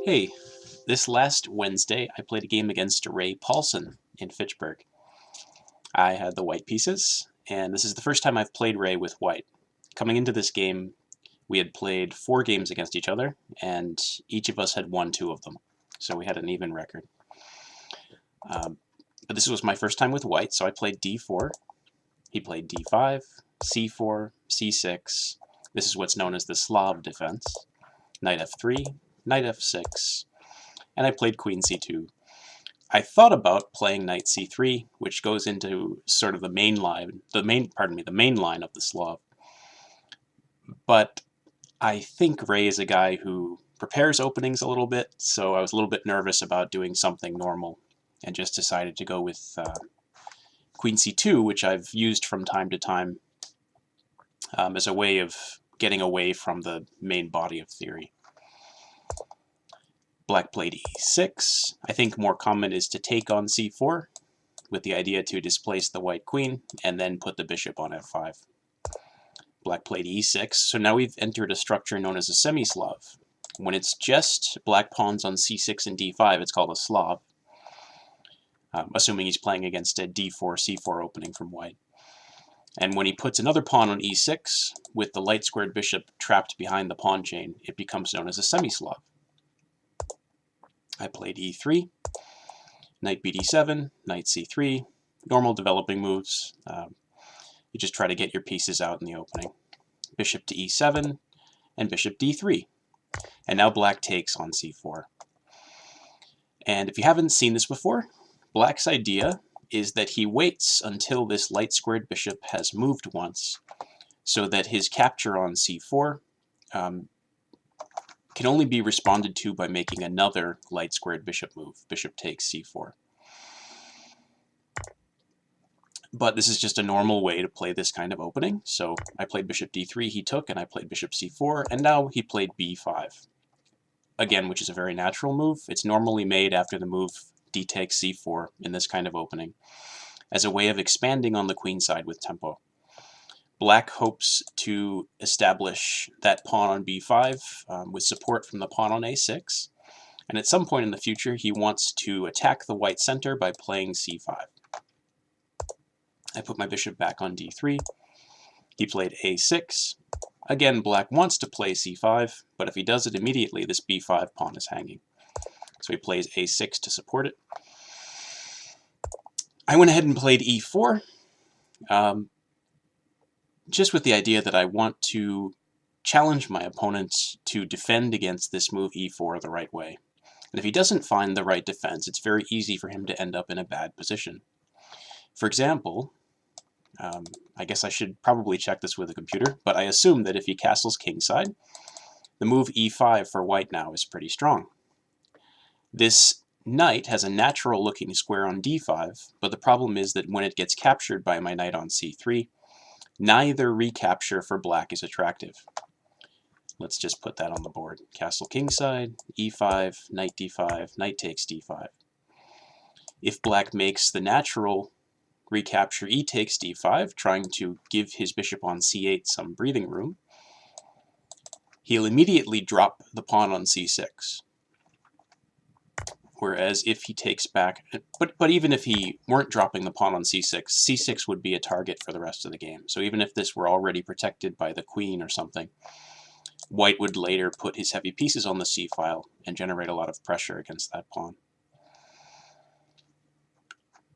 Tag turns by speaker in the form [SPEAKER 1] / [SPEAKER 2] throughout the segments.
[SPEAKER 1] Hey, this last Wednesday I played a game against Ray Paulson in Fitchburg. I had the white pieces, and this is the first time I've played Ray with white. Coming into this game, we had played 4 games against each other, and each of us had won 2 of them. So we had an even record. But this was my first time with white, so I played d4. He played d5, c4, c6. This is what's known as the Slav defense. Knight f3, knight f6, and I played queen c2. I thought about playing knight c3, which goes into sort of the main line of the Slav. But I think Ray is a guy who prepares openings a little bit, so I was a little bit nervous about doing something normal, and just decided to go with queen c2, which I've used from time to time as a way of getting away from the main body of theory. Black played e6. I think more common is to take on c4 with the idea to displace the white queen and then put the bishop on f5. Black played e6, so now we've entered a structure known as a semi-Slav. When it's just black pawns on c6 and d5, it's called a Slav, assuming he's playing against a d4-c4 opening from white. And when he puts another pawn on e6, with the light-squared bishop trapped behind the pawn chain, it becomes known as a semi-Slav. I played e3, knight bd7, knight c3, normal developing moves. You just try to get your pieces out in the opening. Bishop to e7, and bishop d3. And now black takes on c4. And if you haven't seen this before, black's idea is that he waits until this light-squared bishop has moved once, so that his capture on c4 can only be responded to by making another light-squared bishop move. Bishop takes c4. But this is just a normal way to play this kind of opening. So I played bishop d3, he took, and I played bishop c4, and now he played b5. Again, which is a very natural move. It's normally made after the move d takes c4 in this kind of opening, as a way of expanding on the queen side with tempo. Black hopes to establish that pawn on b5 with support from the pawn on a6, and at some point in the future he wants to attack the white center by playing c5. I put my bishop back on d3. He played a6. Again, black wants to play c5, but if he does it immediately, this b5 pawn is hanging. So he plays a6 to support it. I went ahead and played e4, just with the idea that I want to challenge my opponent to defend against this move e4 the right way. And if he doesn't find the right defense, it's very easy for him to end up in a bad position. For example, I guess I should probably check this with a computer, but I assume that if he castles kingside, the move e5 for white now is pretty strong. This knight has a natural looking square on d5, but the problem is that when it gets captured by my knight on c3, neither recapture for black is attractive. Let's just put that on the board. Castle kingside, e5, knight d5, knight takes d5. If black makes the natural recapture e takes d5, trying to give his bishop on c8 some breathing room, he'll immediately drop the pawn on c6. Whereas if he takes back, but even if he weren't dropping the pawn on c6, c6 would be a target for the rest of the game. So even if this were already protected by the queen or something, white would later put his heavy pieces on the c-file and generate a lot of pressure against that pawn.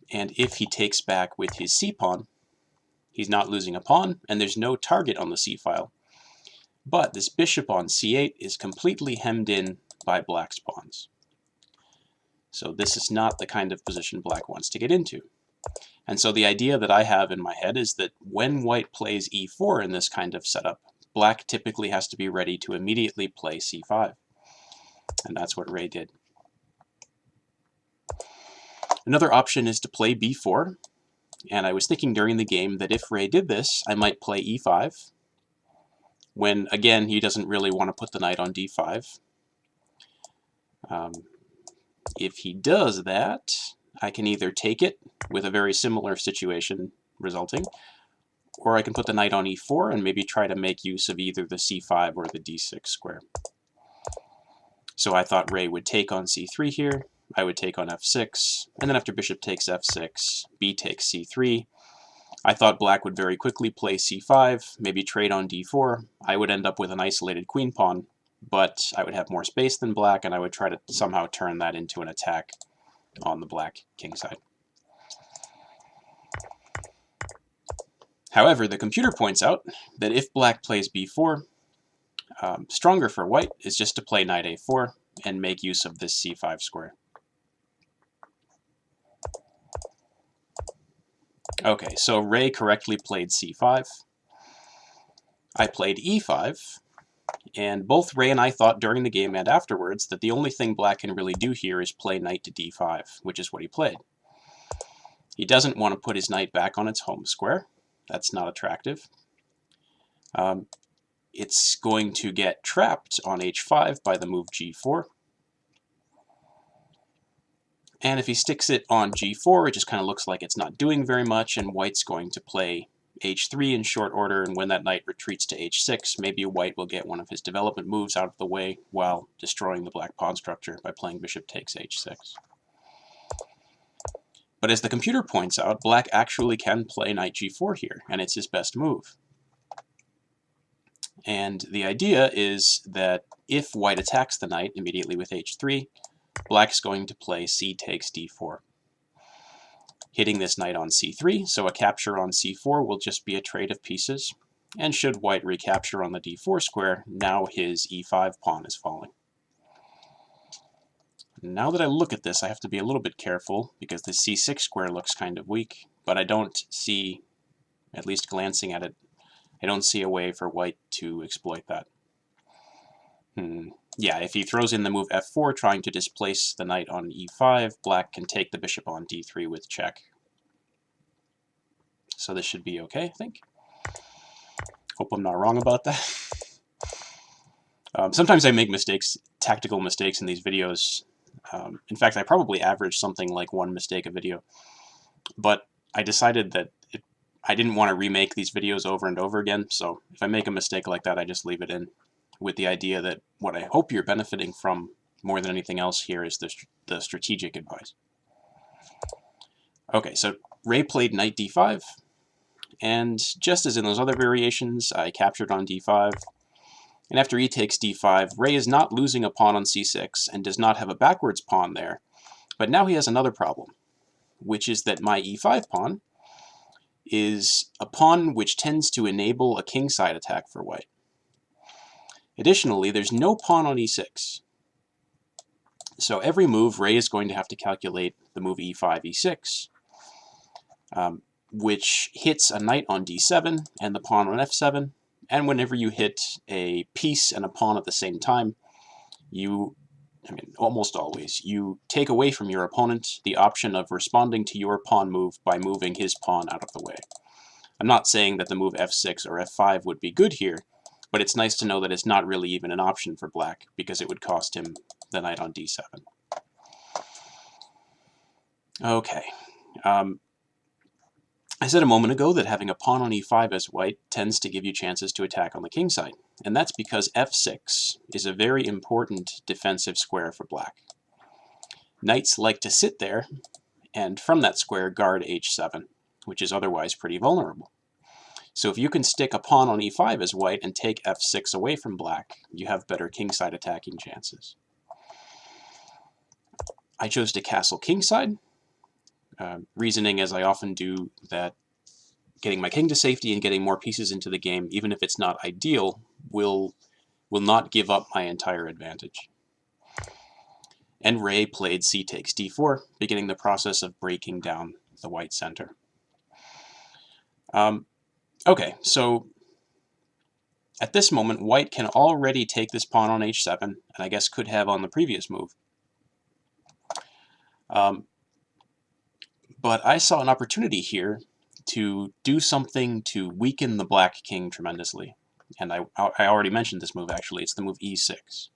[SPEAKER 1] And if he takes back with his c-pawn, he's not losing a pawn, and there's no target on the c-file. But this bishop on c8 is completely hemmed in by black's pawns. So this is not the kind of position black wants to get into. And so the idea that I have in my head is that when white plays e4 in this kind of setup, black typically has to be ready to immediately play c5. And that's what Ray did. Another option is to play b4, and I was thinking during the game that if Ray did this, I might play e5, when, again, he doesn't really want to put the knight on d5. If he does that, I can either take it with a very similar situation resulting, or I can put the knight on e4 and maybe try to make use of either the c5 or the d6 square. So I thought Ray would take on c3 here, I would take on f6, and then after bishop takes f6, b takes c3. I thought black would very quickly play c5, maybe trade on d4. I would end up with an isolated queen pawn, but I would have more space than black, and I would try to somehow turn that into an attack on the black king side. However, the computer points out that if black plays b4, stronger for white is just to play knight a4 and make use of this c5 square. Okay, so Ray correctly played c5. I played e5, and both Ray and I thought during the game and afterwards that the only thing black can really do here is play knight to d5, which is what he played. He doesn't want to put his knight back on its home square. That's not attractive. It's going to get trapped on h5 by the move g4. And if he sticks it on g4, it just kind of looks like it's not doing very much, and white's going to play h3 in short order, and when that knight retreats to h6, maybe white will get one of his development moves out of the way while destroying the black pawn structure by playing bishop takes h6. But as the computer points out, black actually can play knight g4 here, and it's his best move. And the idea is that if white attacks the knight immediately with h3, black's going to play c takes d4, hitting this knight on c3, so a capture on c4 will just be a trade of pieces, and should white recapture on the d4 square, now his e5 pawn is falling. Now that I look at this, I have to be a little bit careful, because the c6 square looks kind of weak, but I don't see, at least glancing at it, I don't see a way for white to exploit that. Yeah, if he throws in the move f4, trying to displace the knight on e5, black can take the bishop on d3 with check. So this should be okay, I think. Hope I'm not wrong about that. Sometimes I make mistakes, tactical mistakes in these videos. In fact, I probably average something like one mistake a video. But I decided that I didn't want to remake these videos over and over again, so if I make a mistake like that, I just leave it in, with the idea that what I hope you're benefiting from more than anything else here is the strategic advice. Okay, so Ray played knight d5, and just as in those other variations, I captured on d5, and after e takes d5, Ray is not losing a pawn on c6 and does not have a backwards pawn there, but now he has another problem, which is that my e5 pawn is a pawn which tends to enable a kingside attack for white. Additionally, there's no pawn on e6. So every move, Ray is going to have to calculate the move e5, e6, which hits a knight on d7 and the pawn on f7. And whenever you hit a piece and a pawn at the same time, almost always, you take away from your opponent the option of responding to your pawn move by moving his pawn out of the way. I'm not saying that the move f6 or f5 would be good here, but it's nice to know that it's not really even an option for black, because it would cost him the knight on d7. Okay. I said a moment ago that having a pawn on e5 as white tends to give you chances to attack on the king side, and that's because f6 is a very important defensive square for black. Knights like to sit there, and from that square guard h7, which is otherwise pretty vulnerable. So if you can stick a pawn on e5 as white and take f6 away from black, you have better kingside attacking chances. I chose to castle kingside, reasoning as I often do that getting my king to safety and getting more pieces into the game, even if it's not ideal, will not give up my entire advantage. And Ray played c takes d4, beginning the process of breaking down the white center. Okay, so at this moment, white can already take this pawn on h7, and I guess could have on the previous move. But I saw an opportunity here to do something to weaken the black king tremendously. And I already mentioned this move, actually. It's the move e6.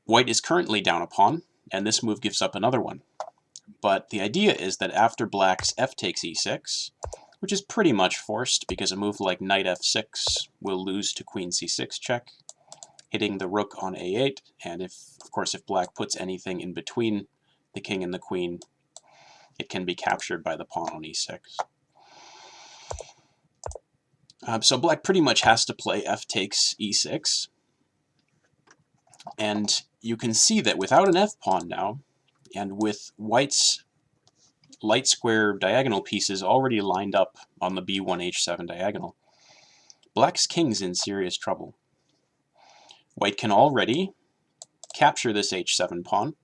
[SPEAKER 1] White is currently down a pawn, and this move gives up another one. But the idea is that after black's f takes e6, which is pretty much forced because a move like knight f6 will lose to queen c6 check, hitting the rook on a8, and of course, if black puts anything in between the king and the queen, it can be captured by the pawn on e6. So black pretty much has to play f takes e6, and you can see that without an f-pawn now, and with white's light square diagonal pieces already lined up on the b1h7 diagonal, black's king's in serious trouble. White can already capture this h7 pawn,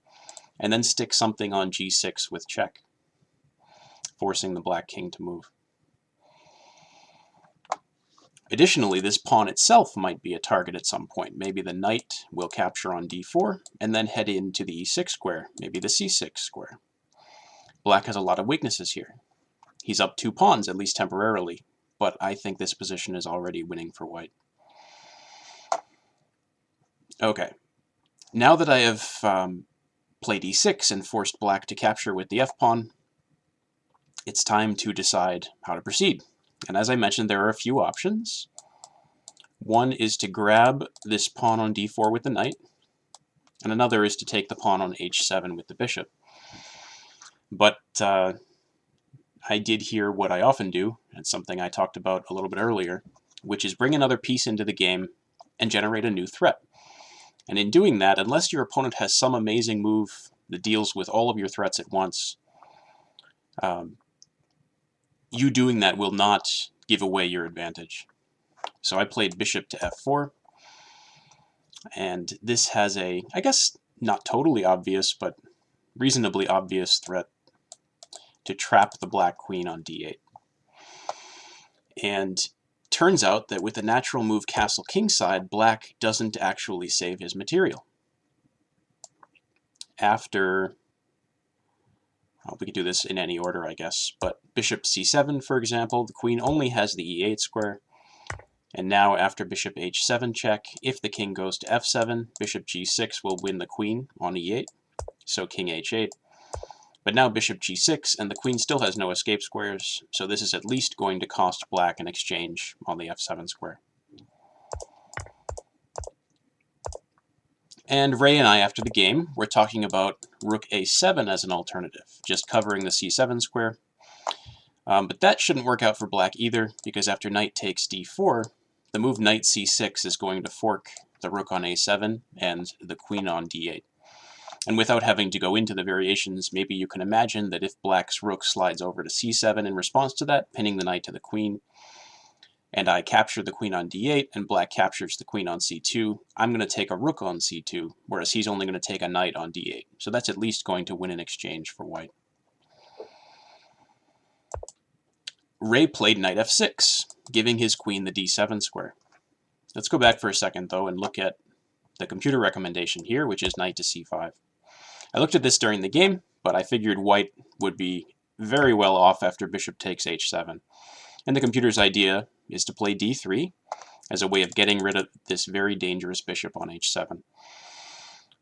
[SPEAKER 1] and then stick something on g6 with check, forcing the black king to move. Additionally, this pawn itself might be a target at some point. Maybe the knight will capture on d4, and then head into the e6 square, maybe the c6 square. Black has a lot of weaknesses here. He's up 2 pawns, at least temporarily, but I think this position is already winning for white. Okay, now that I have played e6 and forced black to capture with the f-pawn, it's time to decide how to proceed. And as I mentioned, there are a few options. One is to grab this pawn on d4 with the knight, and another is to take the pawn on h7 with the bishop. But I did here what I often do, and something I talked about a little bit earlier, which is bring another piece into the game and generate a new threat. And in doing that, unless your opponent has some amazing move that deals with all of your threats at once, you doing that will not give away your advantage. So I played bishop to f4, and this has a, I guess, not totally obvious, but reasonably obvious threat to trap the black queen on d8. And turns out that with the natural move castle kingside, black doesn't actually save his material. After, we could do this in any order, I guess, but bishop c7, for example, the queen only has the e8 square. And now after bishop h7 check, if the king goes to f7, bishop g6 will win the queen on e8, so king h8. But now bishop g6, and the queen still has no escape squares, so this is at least going to cost black an exchange on the f7 square. And Ray and I, after the game, were talking about rook a7 as an alternative, just covering the c7 square. But that shouldn't work out for black either, because after knight takes d4, the move knight c6 is going to fork the rook on a7 and the queen on d8. And without having to go into the variations, maybe you can imagine that if black's rook slides over to c7 in response to that, pinning the knight to the queen, and I capture the queen on d8, and black captures the queen on c2, I'm going to take a rook on c2, whereas he's only going to take a knight on d8. So that's at least going to win an exchange for white. Ray played knight f6, giving his queen the d7 square. Let's go back for a second, though, and look at the computer recommendation here, which is knight to c5. I looked at this during the game, but I figured white would be very well off after bishop takes h7. And the computer's idea is to play d3 as a way of getting rid of this very dangerous bishop on h7.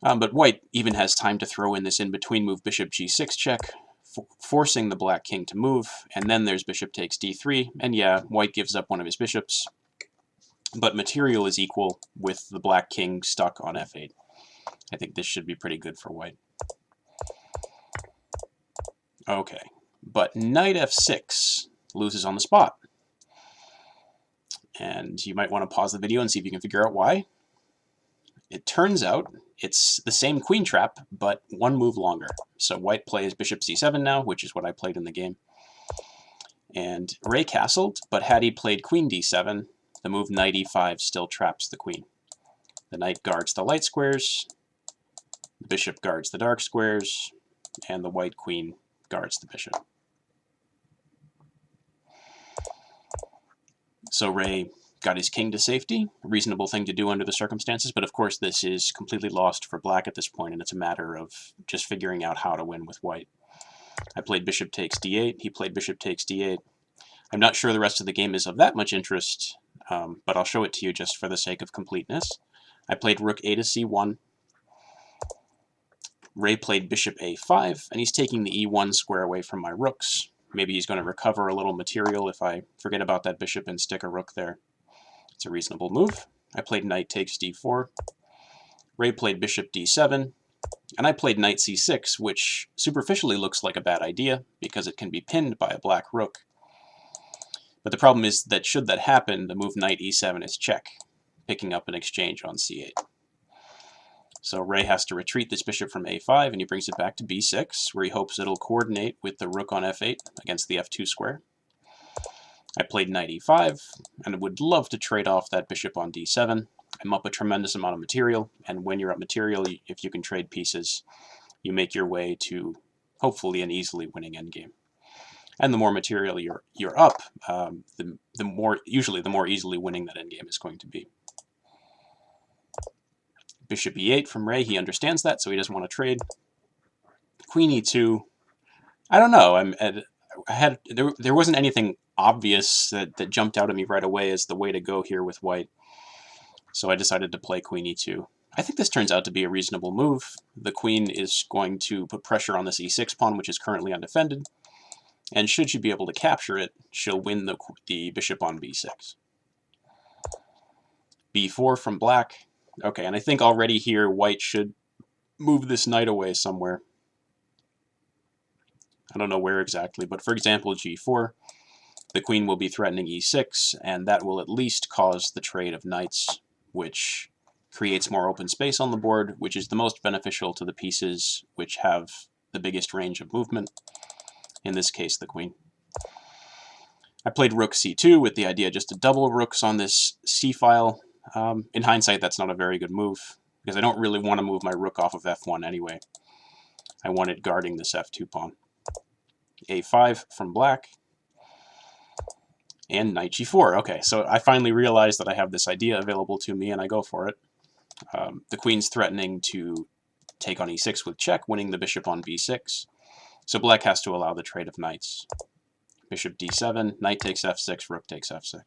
[SPEAKER 1] But white even has time to throw in this in-between move bishop g6 check, forcing the black king to move, and then there's bishop takes d3, and yeah, white gives up one of his bishops, but material is equal with the black king stuck on f8. I think this should be pretty good for white. Okay, but knight f6 loses on the spot. And you might want to pause the video and see if you can figure out why. It turns out it's the same queen trap, but one move longer. So white plays bishop c7 now, which is what I played in the game. And Ray castled, but had he played queen d7, the move knight e5 still traps the queen. The knight guards the light squares, the bishop guards the dark squares, and the white queen guards the bishop. So Ray got his king to safety, a reasonable thing to do under the circumstances, but of course this is completely lost for black at this point, and it's a matter of just figuring out how to win with white. I played bishop takes d8, he played bishop takes d8. I'm not sure the rest of the game is of that much interest, but I'll show it to you just for the sake of completeness. I played rook a to c1. Ray played bishop a5, and he's taking the e1 square away from my rooks. Maybe he's going to recover a little material if I forget about that bishop and stick a rook there. It's a reasonable move. I played knight takes d4. Ray played bishop d7. And I played knight c6, which superficially looks like a bad idea, because it can be pinned by a black rook. But the problem is that should that happen, the move knight e7 is check, picking up an exchange on c8. So Ray has to retreat this bishop from a5, and he brings it back to b6, where he hopes it'll coordinate with the rook on f8 against the f2 square. I played knight e5, and would love to trade off that bishop on d7. I'm up a tremendous amount of material, and when you're up material, if you can trade pieces, you make your way to hopefully an easily winning endgame. And the more material you're up, usually the more easily winning that endgame is going to be. Bishop e8 from Ray, he understands that, so he doesn't want to trade. Queen e2, I don't know. There wasn't anything obvious that jumped out at me right away as the way to go here with white. So I decided to play queen e2. I think this turns out to be a reasonable move. The queen is going to put pressure on this e6 pawn, which is currently undefended. And should she be able to capture it, she'll win the bishop on b6. b4 from black. Okay, and I think already here white should move this knight away somewhere. I don't know where exactly, but for example, g4. The queen will be threatening e6, and that will at least cause the trade of knights, which creates more open space on the board, which is the most beneficial to the pieces which have the biggest range of movement, in this case the queen. I played rook c2 with the idea just to double rooks on this c-file. In hindsight, that's not a very good move, because I don't really want to move my rook off of f1 anyway. I want it guarding this f2 pawn. a5 from black. And knight g4. Okay, so I finally realized that I have this idea available to me, and I go for it. The queen's threatening to take on e6 with check, winning the bishop on b6. So black has to allow the trade of knights. Bishop d7, knight takes f6, rook takes f6.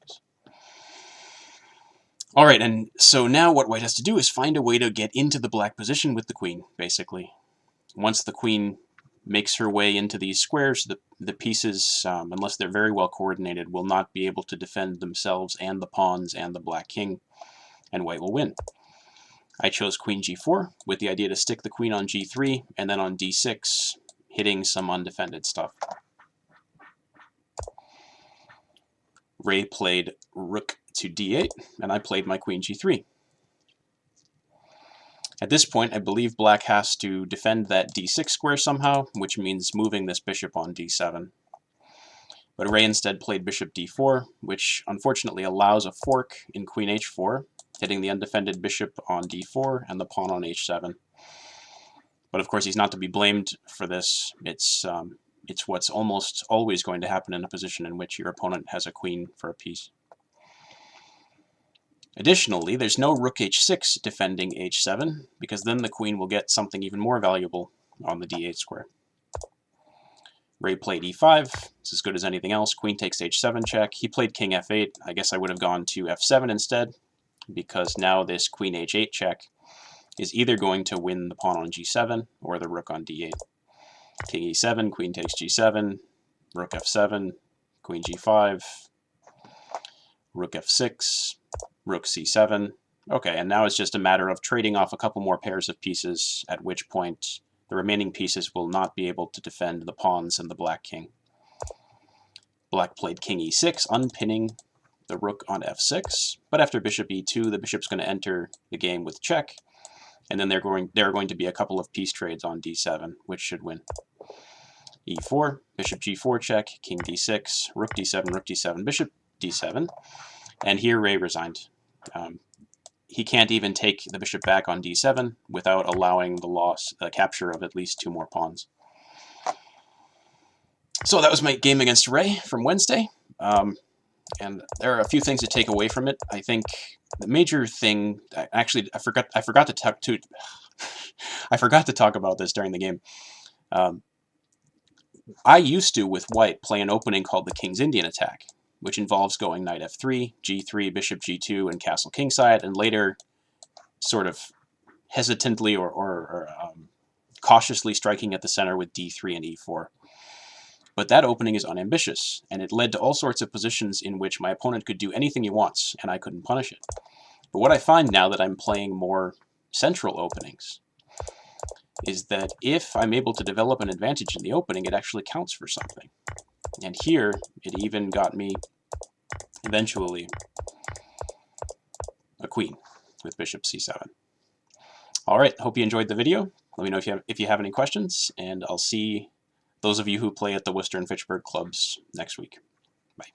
[SPEAKER 1] All right, and so now what white has to do is find a way to get into the black position with the queen, basically. Once the queen makes her way into these squares, the pieces, unless they're very well coordinated, will not be able to defend themselves and the pawns and the black king, and white will win. I chose queen g4 with the idea to stick the queen on g3 and then on d6, hitting some undefended stuff. Ray played rook to d8, and I played my queen g3. At this point, I believe black has to defend that d6 square somehow, which means moving this bishop on d7. But Ray instead played bishop d4, which unfortunately allows a fork in queen h4, hitting the undefended bishop on d4 and the pawn on h7. But of course, he's not to be blamed for this. It's what's almost always going to happen in a position in which your opponent has a queen for a piece. Additionally, there's no rook h6 defending h7, because then the queen will get something even more valuable on the d8 square. Ray played e5. It's as good as anything else. Queen takes h7 check. He played king f8. I guess I would have gone to f7 instead, because now this queen h8 check is either going to win the pawn on g7 or the rook on d8. King e7, queen takes g7, rook f7, queen g5, rook f6, rook c7. Okay, and now it's just a matter of trading off a couple more pairs of pieces, at which point the remaining pieces will not be able to defend the pawns and the black king. Black played king e6, unpinning the rook on f6, but after bishop e2, the bishop's going to enter the game with check, and then there are going to be a couple of piece trades on d7, which should win. e4, bishop g4 check, king d6, rook d7, bishop d7, and here Ray resigned. He can't even take the bishop back on d7 without allowing the capture of at least two more pawns. So that was my game against Ray from Wednesday, and there are a few things to take away from it. I think the major thing, actually, I forgot to talk about this during the game. I used to, with white, play an opening called the King's Indian attack, which involves going knight f3, g3, bishop g2, and castle kingside, and later sort of hesitantly or cautiously striking at the center with d3 and e4. But that opening is unambitious, and it led to all sorts of positions in which my opponent could do anything he wants, and I couldn't punish it. But what I find now that I'm playing more central openings is that if I'm able to develop an advantage in the opening, it actually counts for something. And here, it even got me, eventually, a queen with bishop c7. All right, hope you enjoyed the video. Let me know if you have any questions, and I'll see those of you who play at the Worcester and Fitchburg clubs next week. Bye.